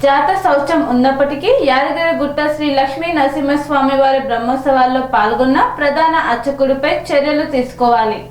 జాత శౌచం ఉన్నప్పటికీ యాదగిరిగుట్ట శ్రీ లక్ష్మీ నరసింహస్వామి వారి బ్రహ్మోత్సవాల్లో పాల్గొన్న ప్రధాన అర్చకుడిపై చర్యలు తీసుకోవాలి.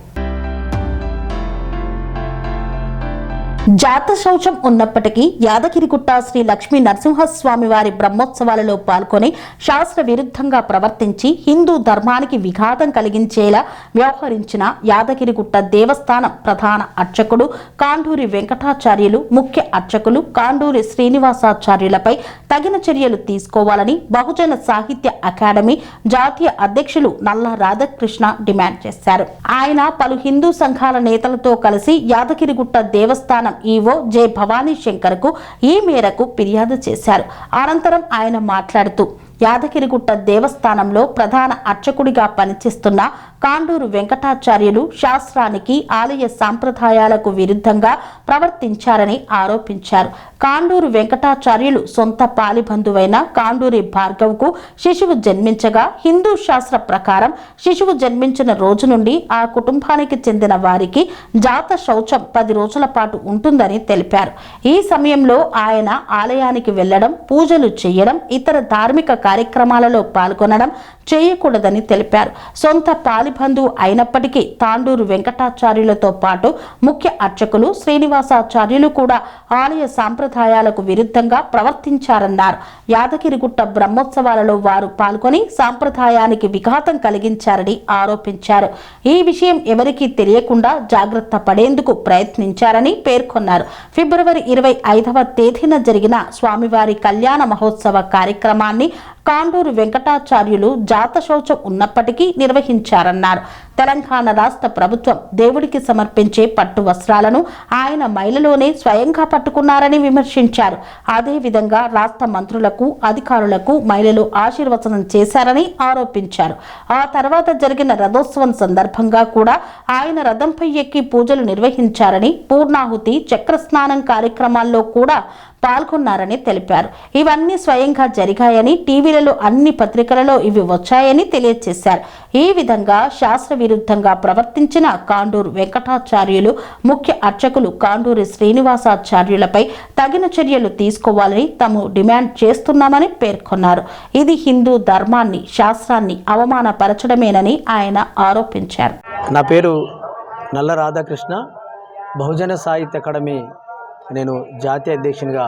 జాత శౌచం ఉన్నప్పటికీ యాదగిరిగుట్ట శ్రీ లక్ష్మీ నరసింహస్వామి వారి బ్రహ్మోత్సవాలలో పాల్గొని శాస్త్ర విరుద్ధంగా ప్రవర్తించి హిందూ ధర్మానికి విఘాతం కలిగించేలా వ్యవహరించిన యాదగిరిగుట్ట దేవస్థానం ప్రధాన అర్చకుడు కాండూరి వెంకటాచార్యులు, ముఖ్య అర్చకులు కాండూరి శ్రీనివాసాచార్యులపై తగిన చర్యలు తీసుకోవాలని బహుజన సాహిత్య అకాడమీ జాతీయ అధ్యక్షులు నల్లా రాధాకృష్ణ డిమాండ్ చేశారు. ఆయన పలు హిందూ సంఘాల నేతలతో కలిసి యాదగిరిగుట్ట దేవస్థానం ఈవో జె భవానీ శంకర్ కు ఈ మేరకు ఫిర్యాదు చేశారు. అనంతరం ఆయన మాట్లాడుతూ యాదగిరిగుట్ట దేవస్థానంలో ప్రధాన అర్చకుడిగా పనిచేస్తున్న కాండూరు వెంకటాచార్యులు శాస్త్రానికి, ఆలయ సాంప్రదాయాలకు విరుద్ధంగా ప్రవర్తించారని ఆరోపించారు. కాండూరు వెంకటాచార్యులు సొంత పాలిబంధువైన కాండూరి భార్గవ్కు శిశువు జన్మించగా హిందూ శాస్త్ర ప్రకారం శిశువు జన్మించిన రోజు నుండి ఆ కుటుంబానికి చెందిన వారికి జాత శౌచం 10 రోజుల పాటు ఉంటుందని తెలిపారు. ఈ సమయంలో ఆయన ఆలయానికి వెళ్లడం, పూజలు చేయడం, ఇతర ధార్మిక కార్యక్రమాలలో పాల్గొనడం చేయకూడదని తెలిపారు. సొంత పాలిబంధువు అయినప్పటికీ తాండూరు వెంకటాచార్యులతో పాటు ముఖ్య అర్చకులు శ్రీనివాసాచార్యులు కూడా ఆలయ సాంప్రదాయాలకు విరుద్ధంగా ప్రవర్తించారన్నారు. యాదగిరిగుట్ట బ్రహ్మోత్సవాలలో వారు పాల్గొని సాంప్రదాయానికి విఘాతం కలిగించారని ఆరోపించారు. ఈ విషయం ఎవరికీ తెలియకుండా జాగ్రత్త పడేందుకు ప్రయత్నించారని పేర్కొన్నారు. ఫిబ్రవరి 25వ తేదీన జరిగిన స్వామివారి కళ్యాణ మహోత్సవ కార్యక్రమాన్ని కాండూరు వెంకటాచార్యులు జాత శౌచం ఉన్నప్పటికీ నిర్వహించారన్నారు. తెలంగాణ రాష్ట్ర ప్రభుత్వం దేవుడికి సమర్పించే పట్టు వస్త్రాలను ఆయన మైలలోనే స్వయంగా పట్టుకున్నారని విమర్శించారు. అదేవిధంగా రాష్ట్ర మంత్రులకు, అధికారులకు మైలలు ఆశీర్వచనం చేశారని ఆరోపించారు. ఆ తర్వాత జరిగిన రథోత్సవం సందర్భంగా కూడా ఆయన రథంపై ఎక్కి పూజలు నిర్వహించారని, పూర్ణాహుతి, చక్రస్నానం కార్యక్రమాల్లో కూడా పాల్గొన్నారని తెలిపారు. ఇవన్నీ స్వయంగా జరిగాయని, టీవీలలో అన్ని పత్రికలలో ఇవి వచ్చాయని తెలియజేశారు. ఈ విధంగా శాస్త్ర విరుద్ధంగా ప్రవర్తించిన కాండూరు వెంకటాచార్యులు, ముఖ్య అర్చకులు కాండూరి శ్రీనివాసాచార్యులపై తగిన చర్యలు తీసుకోవాలని తాము డిమాండ్ చేస్తున్నామని పేర్కొన్నారు. ఇది హిందూ ధర్మాన్ని, శాస్త్రాన్ని అవమానపరచడమేనని ఆయన ఆరోపించారు. నా పేరు నల్ల రాధాకృష్ణ, బహుజన సాహిత్య అకాడమీ నేను జాతీయ అధ్యక్షునిగా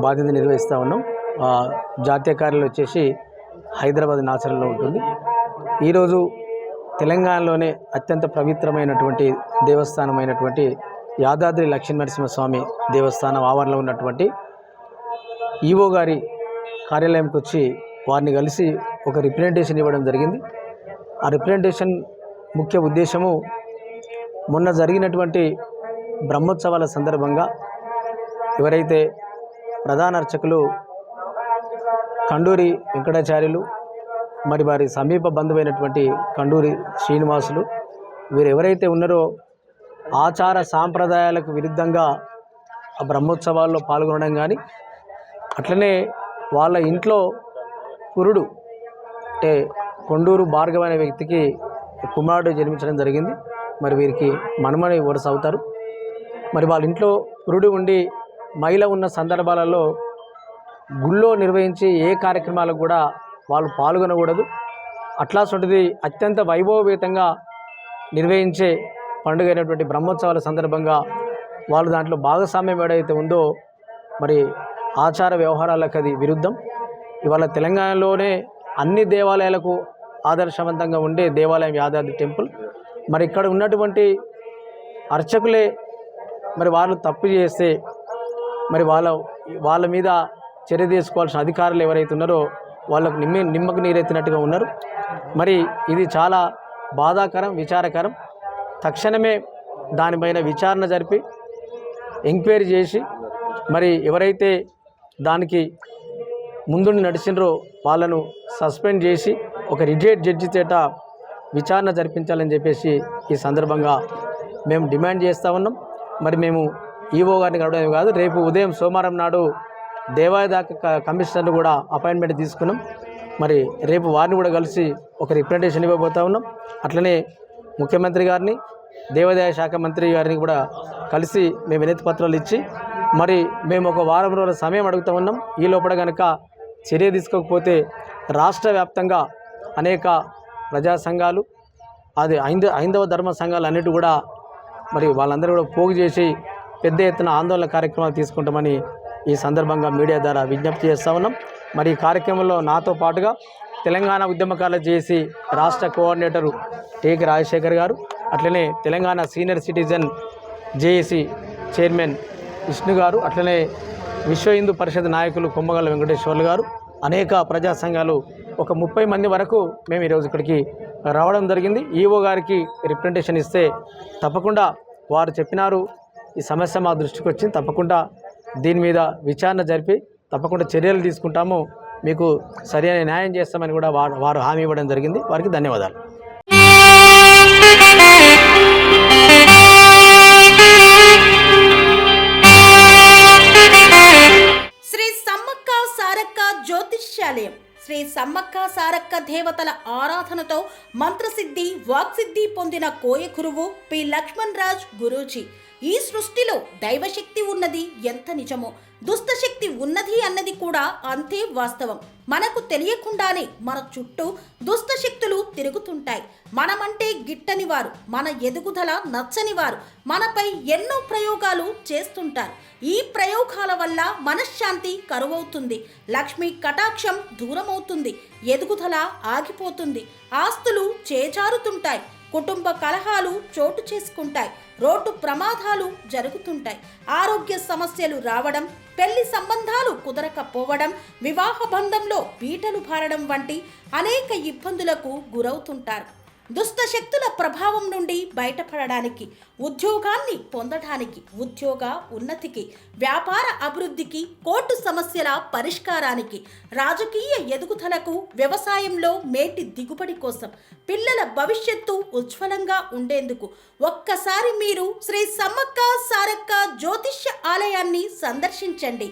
బాధ్యత నిర్వహిస్తూ ఉన్నాం. జాతీయ కార్యాలయం వచ్చేసి హైదరాబాద్ నాచరంలో ఉంటుంది. ఈరోజు తెలంగాణలోనే అత్యంత పవిత్రమైనటువంటి దేవస్థానమైనటువంటి యాదాద్రి లక్ష్మీ నరసింహస్వామి దేవస్థానం ఆవరణలో ఉన్నటువంటి ఈవో గారి కార్యాలయంకి వచ్చి వారిని కలిసి ఒక రిప్రజెంటేషన్ ఇవ్వడం జరిగింది. ఆ రిప్రజెంటేషన్ ముఖ్య ఉద్దేశము మొన్న జరిగినటువంటి బ్రహ్మోత్సవాల సందర్భంగా ఎవరైతే ప్రధాన అర్చకులు కండూరి వెంకటాచార్యులు, మరి వారి సమీప బంధువైనటువంటి కండూరి శ్రీనివాసులు, వీరు ఎవరైతే ఉన్నారో ఆచార సాంప్రదాయాలకు విరుద్ధంగా ఆ బ్రహ్మోత్సవాల్లో పాల్గొనడం కానీ, అట్లనే వాళ్ళ ఇంట్లో పురుడు అంటే కొండూరు భార్గవ అనే వ్యక్తికి కుమారుడు జన్మించడం జరిగింది. మరి వీరికి మనమని వరుస అవుతారు. మరి వాళ్ళ ఇంట్లో పురుడు ఉండి మహిళ ఉన్న సందర్భాలలో గుళ్ళో నిర్వహించి ఏ కార్యక్రమాలకు కూడా వాళ్ళు పాల్గొనకూడదు. అట్లాంటిది అత్యంత వైభవపేతంగా నిర్వహించే పండుగ అయినటువంటి బ్రహ్మోత్సవాల సందర్భంగా వాళ్ళు దాంట్లో భాగస్వామ్యం ఏదైతే ఉందో మరి ఆచార వ్యవహారాలకు అది విరుద్ధం. ఇవాళ తెలంగాణలోనే అన్ని దేవాలయాలకు ఆదర్శవంతంగా ఉండే దేవాలయం యాదాద్రి టెంపుల్. మరి ఇక్కడ ఉన్నటువంటి అర్చకులే మరి వాళ్ళు తప్పు చేస్తే మరి వాళ్ళ మీద చర్య తీసుకోవాల్సిన అధికారులు ఎవరైతే ఉన్నారో వాళ్ళకు నిమ్మకు నీరెత్తినట్టుగా ఉన్నారు. మరి ఇది చాలా బాధాకరం, విచారకరం. తక్షణమే దానిపైన విచారణ జరిపి ఎంక్వైరీ చేసి మరి ఎవరైతే దానికి ముందుండి నడిచినరో వాళ్ళను సస్పెండ్ చేసి ఒక రిటైర్డ్ జడ్జి చేత విచారణ జరిపించాలని చెప్పేసి ఈ సందర్భంగా మేము డిమాండ్ చేస్తూ ఉన్నాం. మరి మేము ఈవో గారిని కలవడమే కాదు, రేపు ఉదయం సోమవారం నాడు దేవాదాయ కమిషనర్ను కూడా అపాయింట్మెంట్ తీసుకున్నాం. మరి రేపు వారిని కూడా కలిసి ఒక రిప్రజెంటేషన్ ఇవ్వబోతూ ఉన్నాం. అట్లనే ముఖ్యమంత్రి గారిని, దేవాదాయ శాఖ మంత్రి గారిని కూడా కలిసి మేము వినతి పత్రాలు ఇచ్చి మరి మేము ఒక వారం రోజుల సమయం అడుగుతూ ఉన్నాం. ఈ లోపల కనుక చర్య తీసుకోకపోతే రాష్ట్ర వ్యాప్తంగా అనేక ప్రజా సంఘాలు, అది హైందవ ధర్మ సంఘాలు అన్నిటి కూడా మరి వాళ్ళందరూ కూడా పోగు చేసి పెద్ద ఎత్తున ఆందోళన కార్యక్రమాలు తీసుకుంటామని ఈ సందర్భంగా మీడియా ద్వారా విజ్ఞప్తి చేస్తూ ఉన్నాం. మరి ఈ కార్యక్రమంలో నాతో పాటుగా తెలంగాణ ఉద్యమకారుల జేఏసీ రాష్ట్ర కోఆర్డినేటరు టేకి రాజశేఖర్ గారు, అట్లనే Telangana senior citizen JAC chairman Vishnu గారు, అట్లనే విశ్వ హిందూ పరిషత్ నాయకులు కొమ్మగల్ల వెంకటేశ్వర్లు గారు, అనేక ప్రజా సంఘాలు ఒక 30 మంది వరకు మేము ఈరోజు ఇక్కడికి రావడం జరిగింది. ఈఓ గారికి రిప్రజెంటేషన్ ఇస్తే తప్పకుండా వారు చెప్పినారు, ఈ సమస్య మా దృష్టికి వచ్చింది, తప్పకుండా దీని మీద విచారణ జరిపి తప్పకుండా చర్యలు తీసుకుంటాము, మీకు సరైన న్యాయం చేస్తామని కూడా వారు హామీ ఇవ్వడం జరిగింది. వారికి ధన్యవాదాలు. శ్రీ సమ్మక్క సారక్క జ్యోతిష్యాలయం శ్రీ సమ్మక్క సారక్క దేవతల ఆరాధనతో మంత్రసిద్ధి వాక్సిద్ధి పొందిన కోయ గురువు పి లక్ష్మణ్ రాజ్ గురూజీ. ఈ సృష్టిలో దైవశక్తి ఉన్నది ఎంత నిజమో, దుష్టశక్తి ఉన్నది అన్నది కూడా అంతే వాస్తవం. మనకు తెలియకుండానే మన చుట్టూ దుష్టశక్తులు తిరుగుతుంటాయి. మనమంటే గిట్టని వారు, మన ఎదుగుదల నచ్చని వారు మనపై ఎన్నో ప్రయోగాలు చేస్తుంటారు. ఈ ప్రయోగాల వల్ల మనశ్శాంతి కరువవుతుంది, లక్ష్మీ కటాక్షం దూరమవుతుంది, ఎదుగుదల ఆగిపోతుంది, ఆస్తులు చేజారుతుంటాయి, కుటుంబ కలహాలు చోటు చేసుకుంటాయి, రోడ్డు ప్రమాదాలు జరుగుతుంటాయి, ఆరోగ్య సమస్యలు రావడం, పెళ్లి సంబంధాలు కుదరకపోవడం, వివాహ బంధంలో పీటలు భారడం వంటి అనేక ఇబ్బందులకు గురవుతుంటారు. దుష్టశక్తుల ప్రభావం నుండి బయటపడడానికి, ఉద్యోగాన్ని పొందడానికి, ఉద్యోగ ఉన్నతికి, వ్యాపార అభివృద్ధికి, కోర్టు సమస్యల పరిష్కారానికి, రాజకీయ ఎదుగుదలకు, వ్యవసాయంలో మేటి దిగుబడి కోసం, పిల్లల భవిష్యత్తు ఉజ్వలంగా ఉండేందుకు ఒక్కసారి మీరు శ్రీ సమ్మక్క సారక్క జ్యోతిష్య ఆలయాన్ని సందర్శించండి.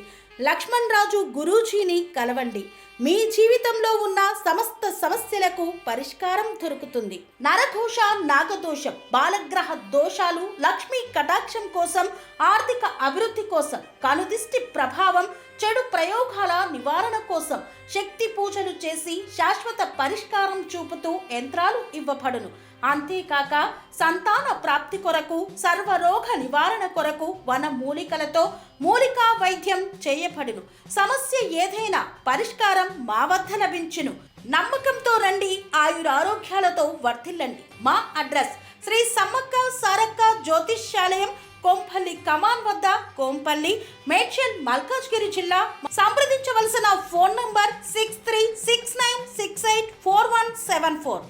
లక్ష్మణ్ రాజు గురూజీని కలవండి. మీ జీవితంలో ఉన్న సమస్త సమస్యలకు పరిష్కారం దొరుకుతుంది. నరదోష, నాగదోషం, బాలగ్రహ దోషాలు, లక్ష్మీ కటాక్షం కోసం, ఆర్థిక అభివృద్ధి కోసం, కనుదిష్టి ప్రభావం, చెడు ప్రయోగాల నివారణ కోసం శక్తి పూజలు చేసి శాశ్వత పరిష్కారం చూపుతూ యంత్రాలు ఇవ్వబడును. అంతేకాక సంతాన ప్రాప్తి కొరకు, సర్వరోగ నివారణ కొరకు వన మూలికలతో మూలికా వైద్యం చేయబడును. సమస్య ఏదైనా పరిష్కారం మా వద్ద లభించును. నమ్మకంతో రండి, ఆయురారోగ్యాలతో వర్ధిల్లండి. మా అడ్రస్ శ్రీ సమ్మక్క సారక్క జ్యోతిష్యాలయం, కొంపల్లి కమాన్ వద్ద, కొంపల్లి, మేడ్చల్, మల్కాజ్గిరి జిల్లా. సంప్రదించవలసిన ఫోన్ నంబర్ 63